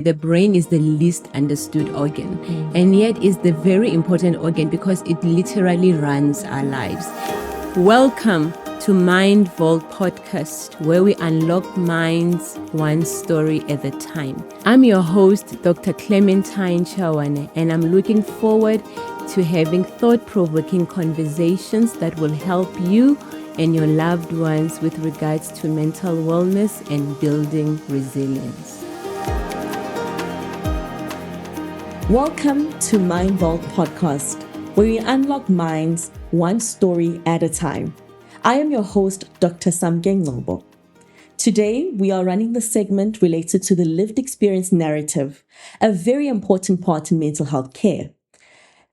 The brain is the least understood organ, and yet is the very important organ because it literally runs our lives. Welcome to Mind Vault Podcast, where we unlock minds one story at a time. I'm your host, Dr. Clementine Chawane, and I'm looking forward to having thought-provoking conversations that will help you and your loved ones with regards to mental wellness and building resilience. Welcome to Mind Vault Podcast, where we unlock minds one story at a time. I am your host, Dr. Samke Ngcobo. Today, we are running the segment related to the lived experience narrative, a very important part in mental health care.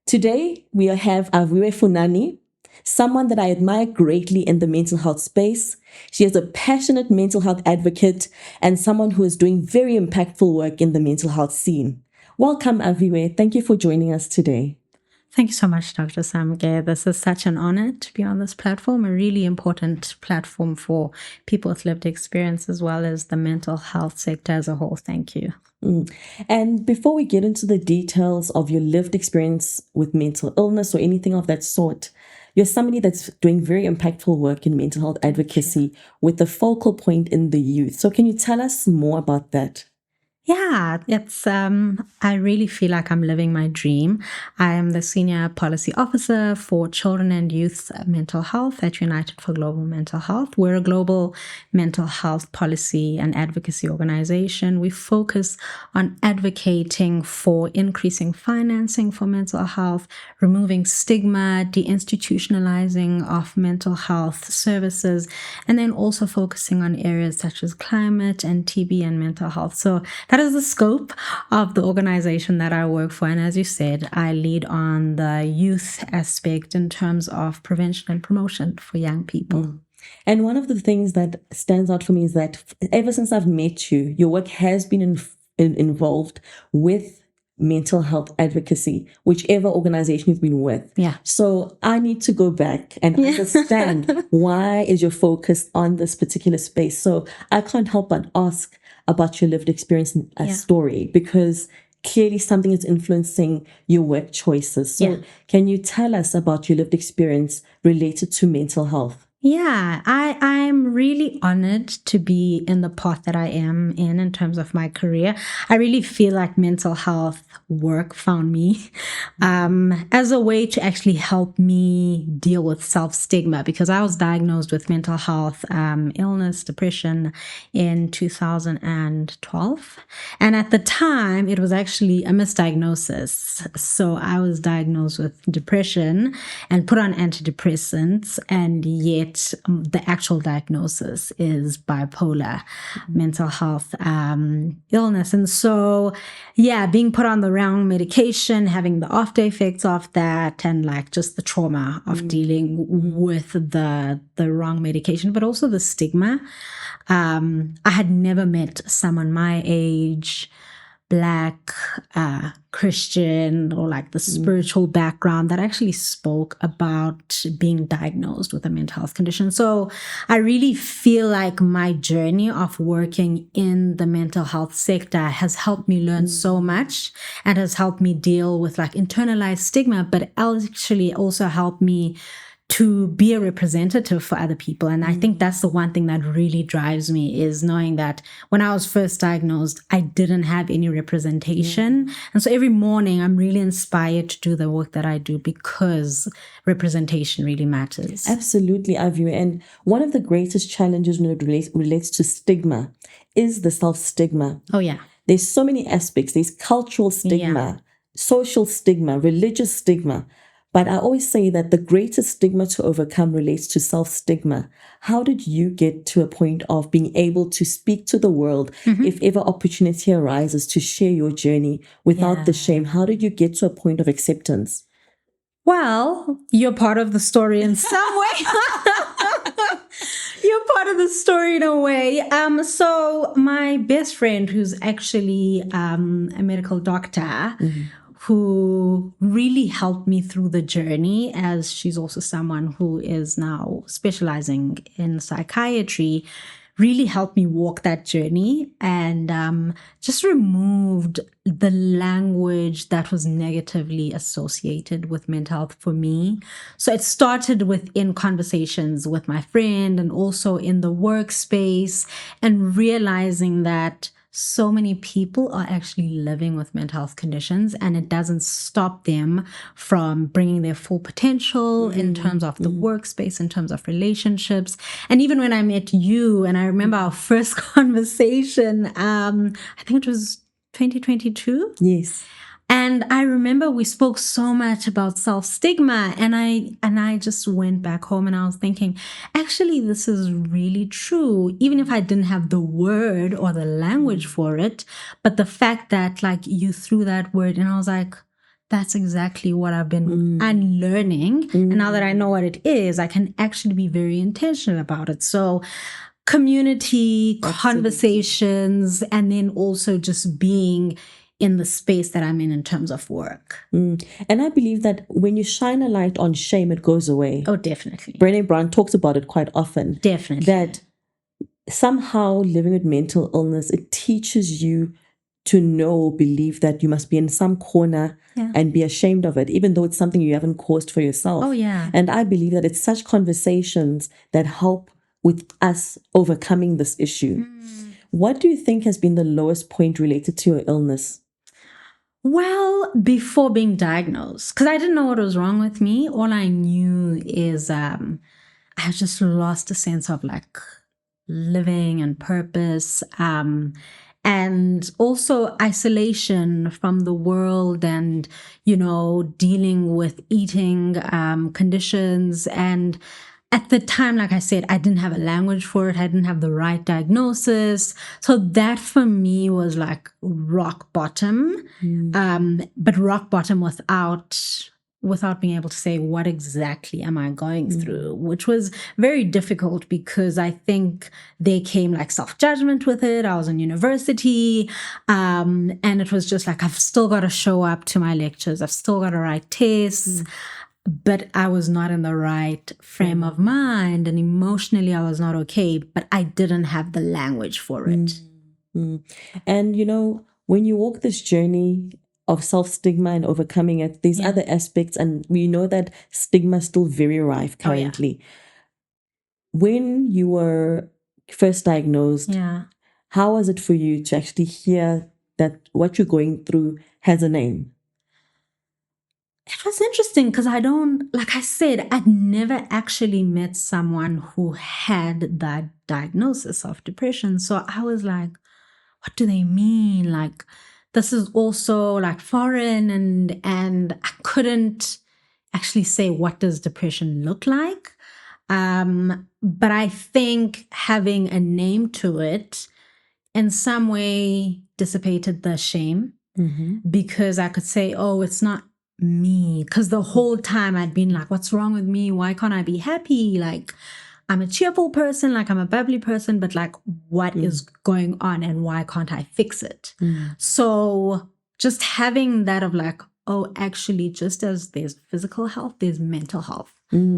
Today, we have Aviwe Funani, someone that I admire greatly in the mental health space. She is a passionate mental health advocate and someone who is doing very impactful work in the mental health scene. Welcome, Aviwe. Thank you for joining us today. Thank you so much, Dr. Samke. This is such an honor to be on this platform, a really important platform for people with lived experience as well as the mental health sector as a whole. Thank you. And before we get into the details of your lived experience with mental illness or anything of that sort, you're somebody that's doing very impactful work in mental health advocacy with the focal point in the youth. So can you tell us more about that? Yeah, it's, I really feel like I'm living my dream. I am the Senior Policy Officer for Children and Youth Mental Health at United for Global Mental Health. We're a global mental health policy and advocacy organization. We focus on advocating for increasing financing for mental health, removing stigma, deinstitutionalizing of mental health services, and then also focusing on areas such as climate and TB and mental health. So that is the scope of the organization that I work for. And as you said, I lead on the youth aspect in terms of prevention and promotion for young people. And one of the things that stands out for me is that ever since I've met you, your work has been involved with mental health advocacy, whichever organization you've been with. Yeah. So I need to go back and understand why is your focus on this particular space. So I can't help but ask about your lived experience story, because clearly something is influencing your work choices. So can you tell us about your lived experience related to mental health? Yeah, I'm really honored to be in the path that I am in terms of my career. I really feel like mental health work found me as a way to actually help me deal with self-stigma, because I was diagnosed with mental health illness, depression in 2012. And at the time, it was actually a misdiagnosis. So I was diagnosed with depression and put on antidepressants, and yet the actual diagnosis is bipolar mental health illness. And so, being put on the wrong medication, having the after effects of that, and like just the trauma of dealing with the wrong medication, but also the stigma. I had never met someone my age, Black, Christian, or like the spiritual background that actually spoke about being diagnosed with a mental health condition. So I really feel like my journey of working in the mental health sector has helped me learn so much and has helped me deal with like internalized stigma, but actually also helped me to be a representative for other people. And I think that's the one thing that really drives me, is knowing that when I was first diagnosed, I didn't have any representation. And so every morning I'm really inspired to do the work that I do because representation really matters. Absolutely, Aviwe. And one of the greatest challenges when it relates to stigma is the self-stigma. Oh, yeah. There's so many aspects. There's cultural stigma, social stigma, religious stigma. But I always say that the greatest stigma to overcome relates to self-stigma. How did you get to a point of being able to speak to the world if ever opportunity arises to share your journey without the shame? How did you get to a point of acceptance? Well, you're part of the story in some way. You're part of the story in a way. So my best friend, who's actually a medical doctor, who really helped me through the journey, as she's also someone who is now specializing in psychiatry, really helped me walk that journey and just removed the language that was negatively associated with mental health for me. So it started within conversations with my friend and also in the workspace, and realizing that so many people are actually living with mental health conditions, and it doesn't stop them from bringing their full potential in terms of the workspace, in terms of relationships. And even when I met you, and I remember our first conversation, I think it was 2022. Yes. And I remember we spoke so much about self-stigma, and I just went back home and I was thinking, actually, this is really true, even if I didn't have the word or the language for it. But the fact that like you threw that word, and I was like, that's exactly what I've been unlearning. And now that I know what it is, I can actually be very intentional about it. So community, conversations, and then also just being in the space that I'm in terms of work. And I believe that when you shine a light on shame, it goes away. Oh, definitely. Brené Brown talks about it quite often. Definitely. That somehow living with mental illness, it teaches you to know, believe that you must be in some corner and be ashamed of it, even though it's something you haven't caused for yourself. Oh, yeah. And I believe that it's such conversations that help with us overcoming this issue. What do you think has been the lowest point related to your illness? Well, before being diagnosed, because I didn't know what was wrong with me, all I knew is I just lost a sense of like living and purpose, and also isolation from the world, and, you know, dealing with eating conditions. And at the time, like I said, I didn't have a language for it. I didn't have the right diagnosis. So that for me was like rock bottom, but rock bottom without being able to say what exactly am I going through, which was very difficult because I think there came like self-judgment with it. I was in university, and it was just like, I've still got to show up to my lectures. I've still got to write tests. But I was not in the right frame of mind, and emotionally I was not okay, but I didn't have the language for it. And, you know, when you walk this journey of self-stigma and overcoming it, there's other aspects, and we know that stigma is still very rife currently. When you were first diagnosed, how was it for you to actually hear that what you're going through has a name? It was interesting because like I said, I'd never actually met someone who had that diagnosis of depression. So I was like, what do they mean? Like, this is also like foreign, and I couldn't actually say, what does depression look like? But I think having a name to it in some way dissipated the shame, because I could say, oh, it's not me. Because the whole time I'd been like, what's wrong with me? Why can't I be happy? Like, I'm a cheerful person, like I'm a bubbly person, but like, what is going on and why can't I fix it? So just having that of like, oh, actually, just as there's physical health, there's mental health.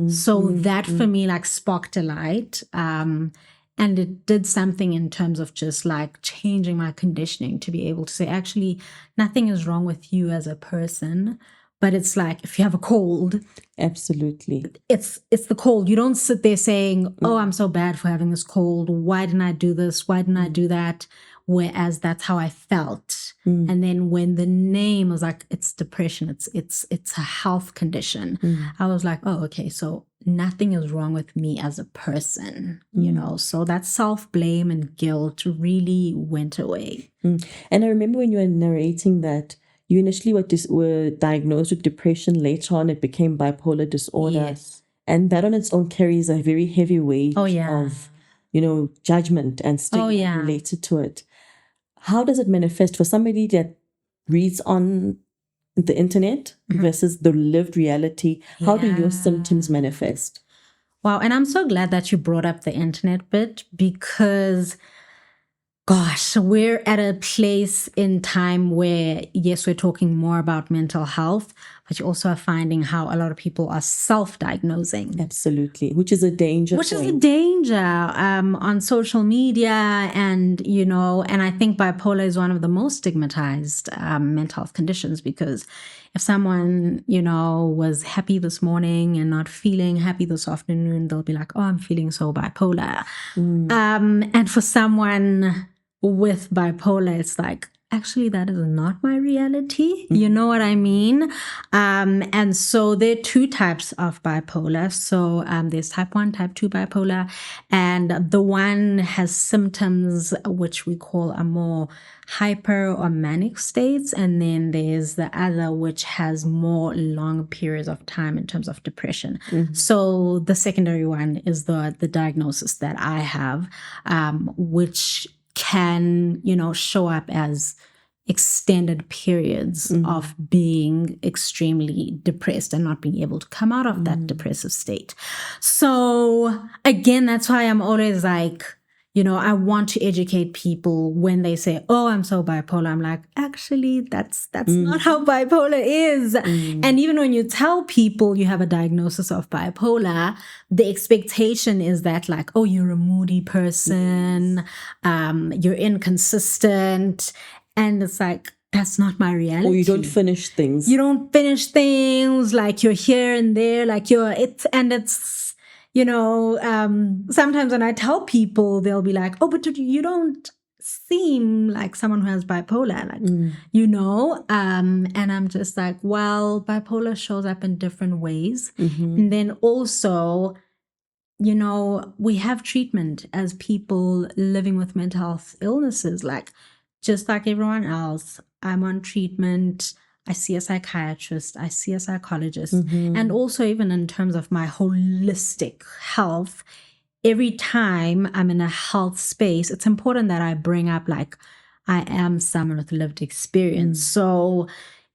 So that for me like sparked a light. And it did something in terms of just like changing my conditioning to be able to say, actually, nothing is wrong with you as a person. But it's like, if you have a cold, absolutely, it's the cold. You don't sit there saying, oh, I'm so bad for having this cold. Why didn't I do this? Why didn't I do that? Whereas that's how I felt. And then when the name was like, it's depression, it's a health condition, I was like, oh, okay, so nothing is wrong with me as a person, you know? So that self-blame and guilt really went away. And I remember when you were narrating that you initially were diagnosed with depression. Later on, it became bipolar disorder. Yes. And that on its own carries a very heavy weight of, you know, judgment and stigma related to it. How does it manifest for somebody that reads on the internet versus the lived reality? How do your symptoms manifest? Wow. And I'm so glad that you brought up the internet bit, because Gosh, we're at a place in time where, yes, we're talking more about mental health, but you also are finding how a lot of people are self-diagnosing. Absolutely, which is a danger. Which is a danger on social media, and and I think bipolar is one of the most stigmatized mental health conditions, because if someone was happy this morning and not feeling happy this afternoon, they'll be like, "Oh, I'm feeling so bipolar." And for someone with bipolar, it's like, actually, that is not my reality. You know what I mean? And so there are two types of bipolar. So there's type 1, type 2 bipolar. And the one has symptoms which we call a more hyper or manic states. And then there's the other which has more long periods of time in terms of depression. So the secondary one is the diagnosis that I have, which can, show up as extended periods of being extremely depressed and not being able to come out of that depressive state. So again, that's why I'm always like, I want to educate people when they say, "Oh, I'm so bipolar." I'm like, actually, that's not how bipolar is. And even when you tell people you have a diagnosis of bipolar, the expectation is that, like, "Oh, you're a moody person, you're inconsistent." And it's like, that's not my reality. Or you don't finish things. You don't finish things, like you're here and there, like it's sometimes when I tell people, they'll be like, "Oh, but you don't seem like someone who has bipolar," like, and I'm just like, well, bipolar shows up in different ways. And then also, we have treatment as people living with mental health illnesses. Like, just like everyone else, I'm on treatment. I see a psychiatrist, I see a psychologist. And also, even in terms of my holistic health, every time I'm in a health space, it's important that I bring up, like, I am someone with lived experience. So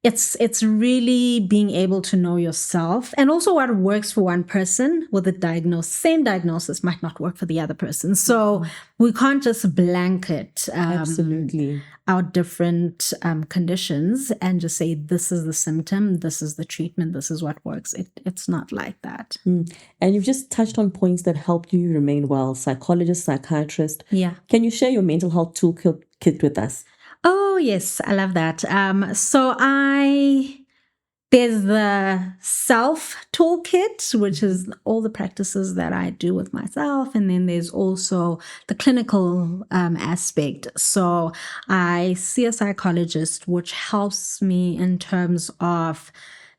it's really being able to know yourself, and also what works for one person with a same diagnosis might not work for the other person. So we can't just blanket Absolutely our different conditions and just say, this is the symptom, this is the treatment, this is what works. It's not like that. And you've just touched on points that help you remain well: psychologist, psychiatrist. Yeah. Can you share your mental health toolkit with us? Oh, yes, I love that. So there's the self toolkit, which is all the practices that I do with myself. And then there's also the clinical aspect. So I see a psychologist, which helps me in terms of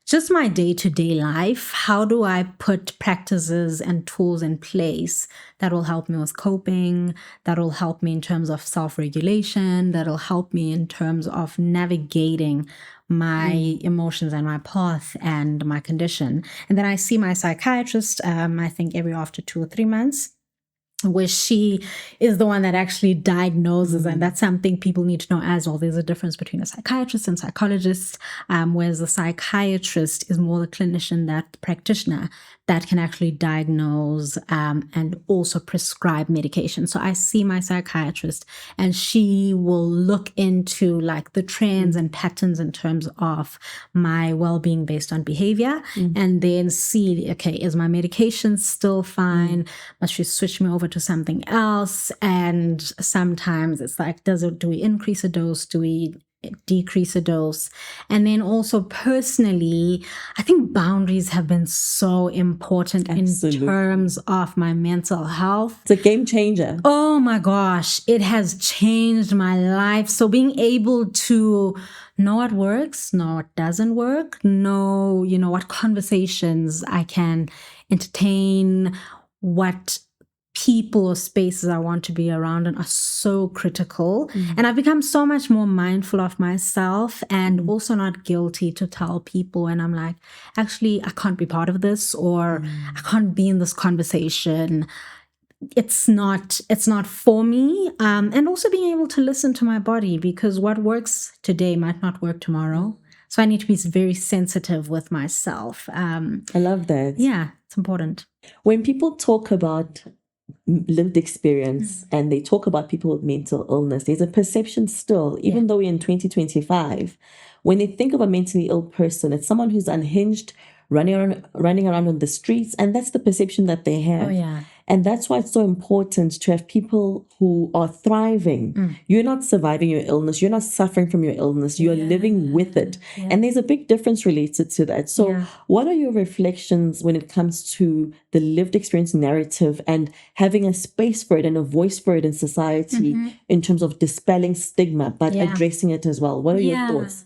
just my day-to-day life. How do I put practices and tools in place that will help me with coping, that will help me in terms of self-regulation, that will help me in terms of navigating my emotions and my path and my condition. And then I see my psychiatrist, I think every after 2 or 3 months, where she is the one that actually diagnoses. And that's something people need to know as well. There's a difference between a psychiatrist and psychologist, whereas the psychiatrist is more the clinician, that practitioner that can actually diagnose and also prescribe medication. So I see my psychiatrist, and she will look into, like, the trends and patterns in terms of my well-being based on behavior, and then see, okay, is my medication still fine? Must she switch me over to something else? And sometimes it's like, do we increase a dose? Do we decrease a dose? And then also personally, I think boundaries have been so important in terms of my mental health. It's a game changer. Oh my gosh, it has changed my life. So being able to know what works, know what doesn't work, know, what conversations I can entertain, what people or spaces I want to be around, and are so critical. And I've become so much more mindful of myself, and also not guilty to tell people. And I'm like, actually, I can't be part of this, or I can't be in this conversation. It's not for me. And also being able to listen to my body, because what works today might not work tomorrow. So I need to be very sensitive with myself. I love that. Yeah, it's important. When people talk about lived experience and they talk about people with mental illness, there's a perception still, even though we're in 2025, when they think of a mentally ill person, it's someone who's unhinged, running around on the streets, and that's the perception that they have. Oh, yeah. And that's why it's so important to have people who are thriving. You're not surviving your illness. You're not suffering from your illness. You're living with it. And there's a big difference related to that. So what are your reflections when it comes to the lived experience narrative and having a space for it and a voice for it in society in terms of dispelling stigma, but addressing it as well? What are your thoughts?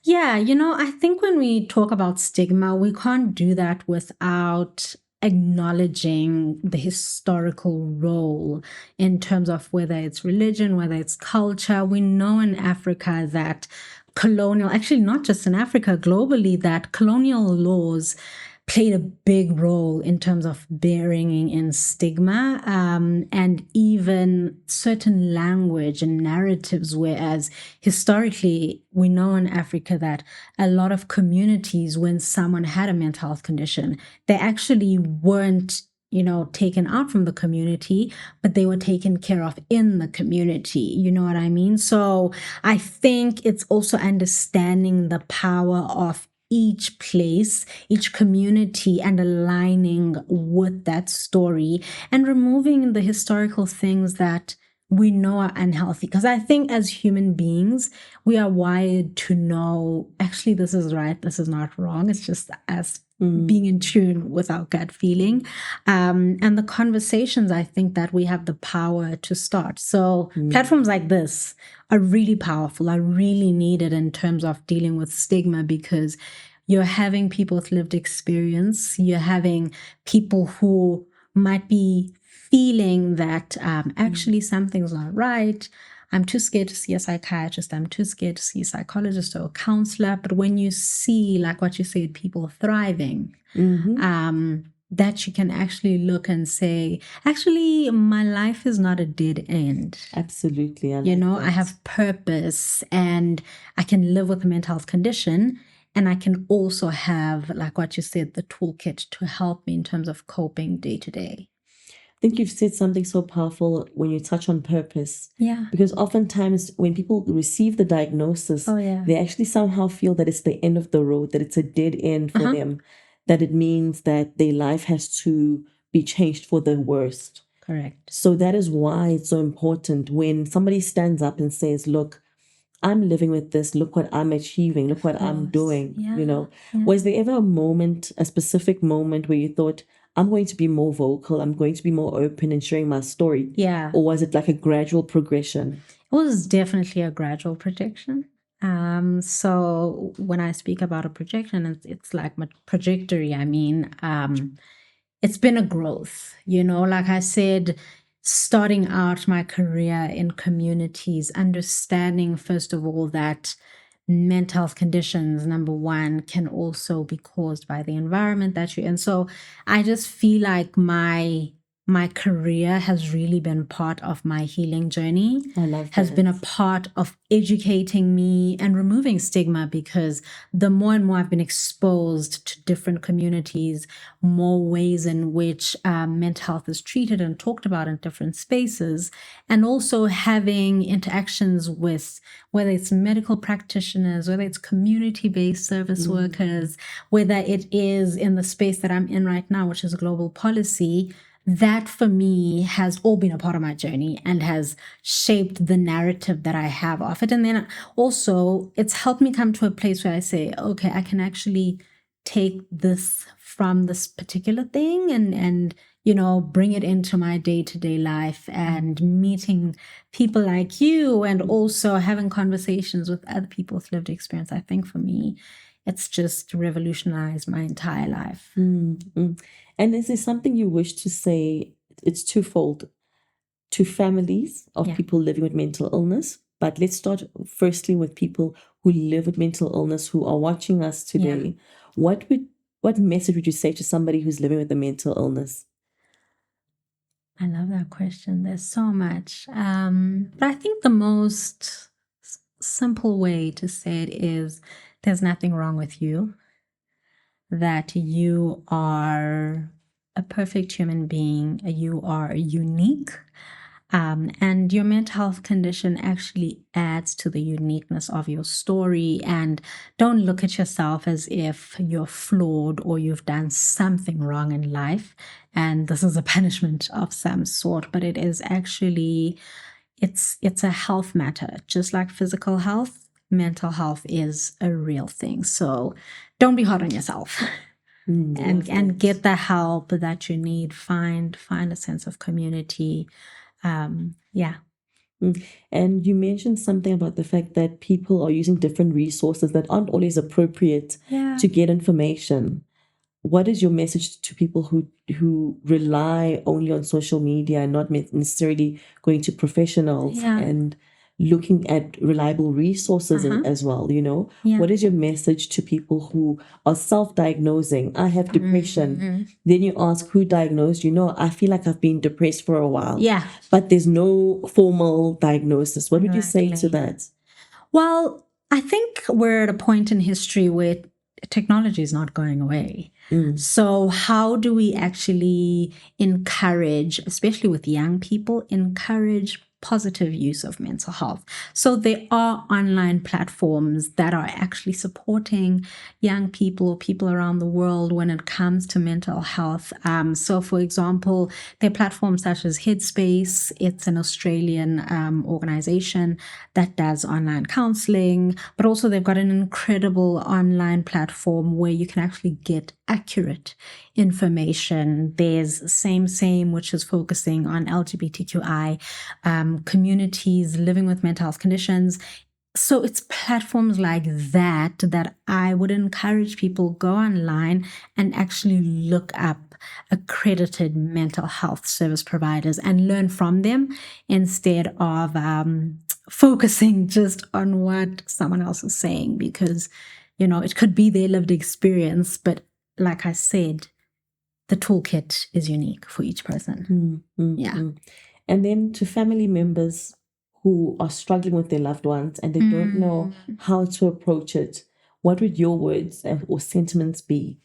Yeah, I think when we talk about stigma, we can't do that without acknowledging the historical role in terms of whether it's religion, whether it's culture. We know in Africa that actually not just in Africa, globally, that colonial laws played a big role in terms of bringing in stigma and even certain language and narratives, whereas historically we know in Africa that a lot of communities, when someone had a mental health condition, they actually weren't taken out from the community, but they were taken care of in the community. You know what I mean? So I think it's also understanding the power of each place, each community, and aligning with that story and removing the historical things that we know are unhealthy. Because I think as human beings, we are wired to know, actually, this is right, this is not wrong. It's just us being in tune with our gut feeling. And the conversations, I think that we have the power to start. So platforms like this are really powerful, are really needed in terms of dealing with stigma, because you're having people with lived experience. You're having people who might be feeling that actually something's not right. I'm too scared to see a psychiatrist. I'm too scared to see a psychologist or a counselor. But when you see, like what you said, people thriving, that you can actually look and say, actually, my life is not a dead end. Absolutely. I have purpose and I can live with a mental health condition. And I can also have, like what you said, the toolkit to help me in terms of coping day to day. I think you've said something so powerful when you touch on purpose. Yeah. Because oftentimes when people receive the diagnosis, they actually somehow feel that it's the end of the road, that it's a dead end for them, that it means that their life has to be changed for the worst. Correct. So that is why it's so important when somebody stands up and says, look, I'm living with this. Look what I'm achieving. Look what I'm doing. Was there ever a specific moment where you thought, I'm going to be more vocal, I'm going to be more open in sharing my story? Yeah. Or was it like a gradual progression? It was definitely a gradual projection. So when I speak about a projection, it's like my trajectory. I mean, it's been a growth, like I said, starting out my career in communities, understanding, first of all, that mental health conditions, number one, can also be caused by the environment that you're in. So I just feel like my career has really been part of my healing journey. I love that. Has been a part of educating me and removing stigma, because the more and more I've been exposed to different communities, more ways in which mental health is treated and talked about in different spaces, and also having interactions with whether it's medical practitioners, whether it's community-based service workers, whether it is in the space that I'm in right now, which is global policy. That for me has all been a part of my journey and has shaped the narrative that I have of it. And then also it's helped me come to a place where I say, okay, I can actually take this from this particular thing and bring it into my day-to-day life, and meeting people like you and also having conversations with other people with lived experience. I think for me, it's just revolutionized my entire life. And is there something you wish to say? It's twofold, to families of people living with mental illness. But let's start firstly with people who live with mental illness who are watching us today. What message would you say to somebody who's living with a mental illness? I love that question. There's so much. But I think the most simple way to say it is there's nothing wrong with you, that you are a perfect human being. You are unique. And your mental health condition actually adds to the uniqueness of your story. And don't look at yourself as if you're flawed or you've done something wrong in life. And this is a punishment of some sort, but it is actually, it's a health matter. Just like physical health, mental health is a real thing. So don't be hard on yourself. And get the help that you need. Find a sense of community. Yeah. And you mentioned something about the fact that people are using different resources that aren't always appropriate to get information. What is your message to people who rely only on social media and not necessarily going to professionals and looking at reliable resources as well? What is your message to people who are self-diagnosing? I have depression. Then you ask, who diagnosed? I feel like I've been depressed for a while. But there's no formal diagnosis. What would you say to that? Well, I think we're at a point in history where technology is not going away. So how do we actually encourage, especially with young people, encourage positive use of mental health? So there are online platforms that are actually supporting young people or people around the world when it comes to mental health. So for example, there are platforms such as Headspace. It's an Australian organization that does online counseling, but also they've got an incredible online platform where you can actually get accurate information. There's Same, which is focusing on LGBTQI communities living with mental health conditions. So it's platforms like that I would encourage people go online and actually look up accredited mental health service providers and learn from them instead of focusing just on what someone else is saying, because it could be their lived experience, but like I said, the toolkit is unique for each person. And then to family members who are struggling with their loved ones and they don't know how to approach it, what would your words or sentiments be?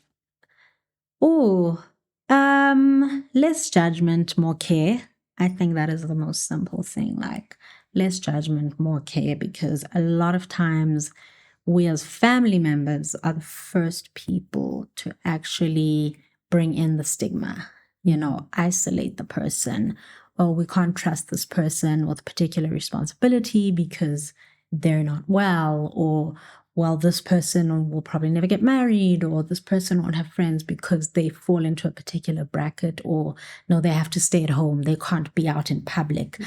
Less judgment, more care. I think that is the most simple thing. Like, less judgment, more care, because a lot of times we as family members are the first people to actually bring in the stigma, isolate the person. Oh, we can't trust this person with a particular responsibility because they're not well, or, well, this person will probably never get married, or this person won't have friends because they fall into a particular bracket, or no, they have to stay at home. They can't be out in public.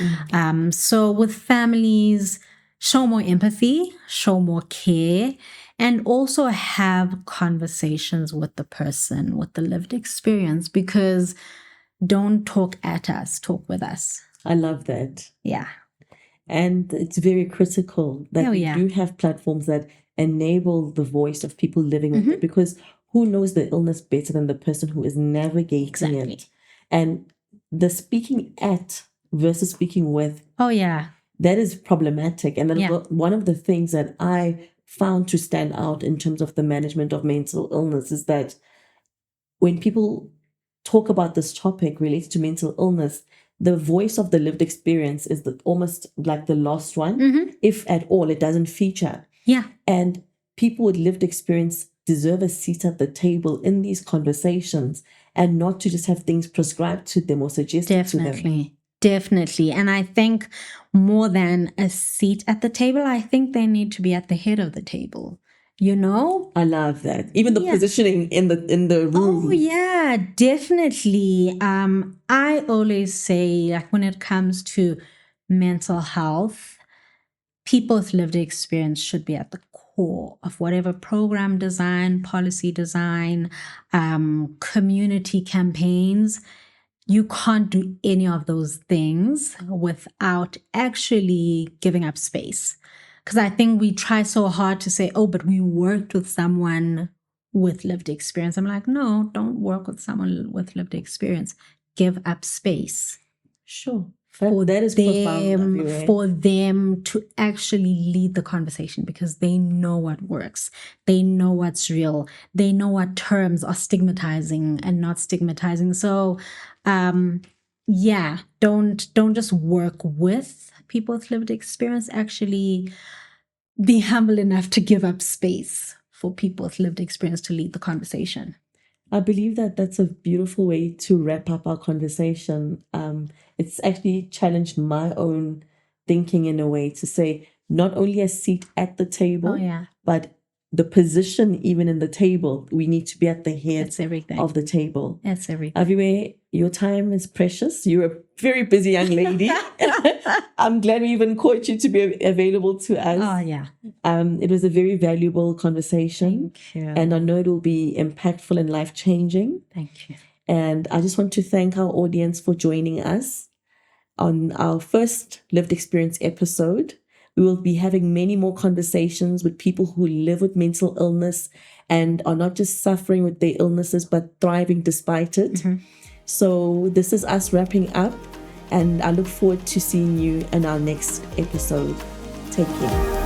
So with families, show more empathy, show more care, and also have conversations with the person with the lived experience, because don't talk at us, talk with us. I love that. Yeah. And it's very critical that we do have platforms that enable the voice of people living with it, because who knows the illness better than the person who is navigating it? And the speaking at versus speaking with. That is problematic. And one of the things that I found to stand out in terms of the management of mental illness is that when people talk about this topic related to mental illness, the voice of the lived experience is almost like the lost one. If at all, it doesn't feature. And people with lived experience deserve a seat at the table in these conversations, and not to just have things prescribed to them or suggested to them. Definitely. And I think more than a seat at the table, I think they need to be at the head of the table. I love that. Even the positioning in the room. Oh yeah, definitely. I always say, like, when it comes to mental health, people with lived experience should be at the core of whatever program design, policy design, community campaigns. You can't do any of those things without actually giving up space. Because I think we try so hard to say, oh, but we worked with someone with lived experience. I'm like, no, don't work with someone with lived experience. Give up space. Sure. That is profound, Aviwe. for them to actually lead the conversation, because they know what works, they know what's real, they know what terms are stigmatizing and not stigmatizing. So don't just work with people with lived experience. Actually be humble enough to give up space for people with lived experience to lead the conversation. I believe that that's a beautiful way to wrap up our conversation. It's actually challenged my own thinking in a way to say not only a seat at the table, but the position even in the table. We need to be at the head of the table. That's everything. Aviwe, your time is precious. You're a very busy young lady. I'm glad we even caught you to be available to us. Oh, yeah. It was a very valuable conversation. Thank you. And I know it will be impactful and life-changing. Thank you. And I just want to thank our audience for joining us on our first lived experience episode. We will be having many more conversations with people who live with mental illness and are not just suffering with their illnesses, but thriving despite it. Mm-hmm. So this is us wrapping up, and I look forward to seeing you in our next episode. Take care.